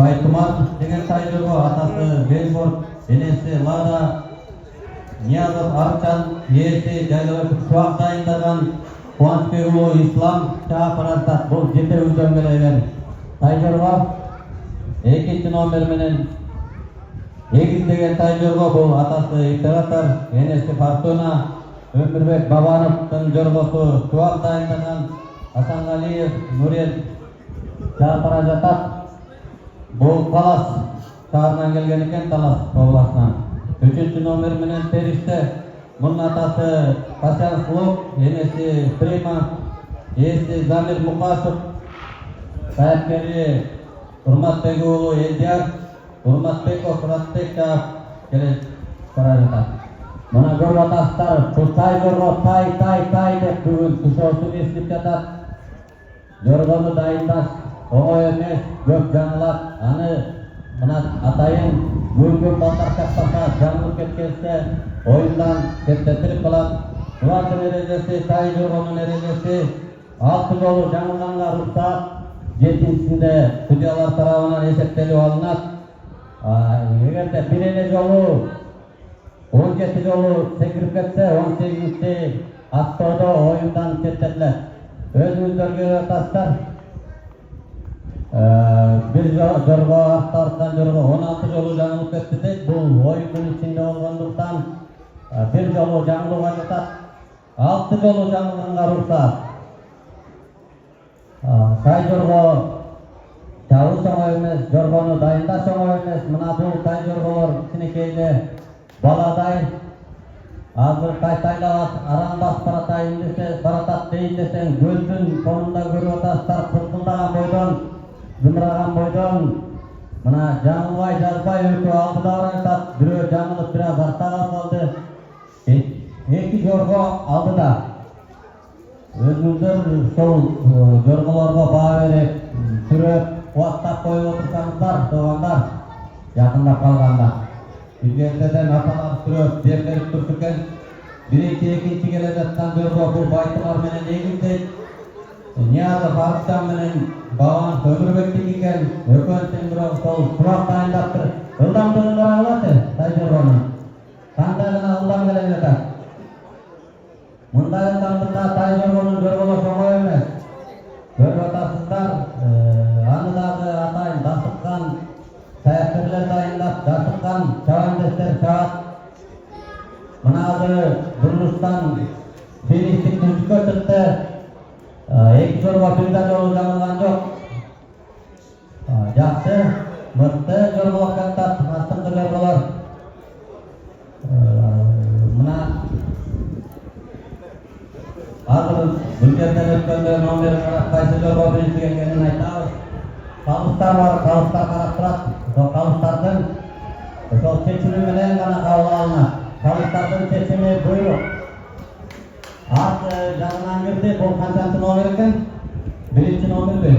Байтумар деген тайжырғы атасы Бельборд, енесі Лада, Ниязов Арчан, есі жайлығы шуақ дайындаған Қуанышбекұлы Ислам Шапыразат бұл жете үлден келеген тайжырға. Екінші номер менен Егіз деген тайжырғы бұл атасы Император, енесі Фортуна, Өмірбек Бабановтың жырғысы шуақ дайындаған Асанғалиев Нұрел Шапыразат. Бұл Талас шаарынан келген екен, Талас обласынан. Үшінші номер менен Периште, бұның атасы Қасянов Лук, енесі Прима, есі Замир Мұқашев, саяткері Урматбекұлы Елдияр, Урматбеков Ратбек келе бара жатат. Мына көріп атастар, тай жорға тай деп бүгін тұшосын естіп жатат. Жорғаны дайындаш оңой емес, көп жаңылар. Аны мына атайын бүгін балдар шақпаса жаңылып кеткенсе ойындан кеттетіліп қалады. Бұлардың ережесі, тай жорғаның ережесі 6 жолы жаңылғанға рұқсат, 7-сінде судьялар тарабынан есептеліп алынады. Егерде біріне жолы 17 жолы секіріп кетсе, 18-сі аттоуда ойындан кеттетіледі. Өзіңіздерге тастар. Bir жорға ақтардан жорға 16 жолы жаңылып кетті дейді. Бұл ойынның ішінде болғандықтан bir жолы жаңылуға жатады. 6 жолы жаңылғанға рұқсат. Тай жорға жауы соңой емес, жорғаны дайында соңой емес. Мына бұл тай жорғалар кішінекейлі баладай. Азыр тайтайлап аран бас баратат дейін десең, көздің соңында көріп атастар қылқылдаған бойдан, зымыраған бойдан, мына жаңылбай жазбай өтіп алды да баратат. Біреу жаңылып біраз артаға қалды. 2 жорға алды да. Өзіңіздер сол жорғаларға баға беріп, түріп, қуаттап қойып отырсаңыздар, соғандар, жақында қалғанда. Üzerindeden atalar sürüp, derlerip dursuken, 1-2 келе жатқан жорға бұл Байтумар менен Егізді, Ниязов Арчан менен Баған Өмірбектік екен, өкөнсен бұрау сол құрақ дайындап тұр. Жылдамдығын қарағылады, тай жорғаның. Қандағына жылдам келе жатады. Мұндай жылдамдықта тай жорғаның жорғалар соңой емес. Көріп атасыздар, аныдағы атайын дастыққан, саяқтырлар дайындап, дастыққан чавандестер чават. Мынады бұрылыстан фиништік түзікке түтті. 2 жорға бірді жолы жаңылған жоқ. Жақсы, мұтты жорғалар қаттат, астыңғы жорғалар. Мына Азыр бүлкерден өткенде номер қайсы жорға бірінші келгенін айтамыз. Қалыстар бар, қалыстар қарап тұрады. Сол қалыстардың сол шешімі менен ғана қабыл алынады. Қалыстардың шешімі бұйрық. Ат жағынан кірді, бұл қаншаншы номер екен? 1-ші номер бе?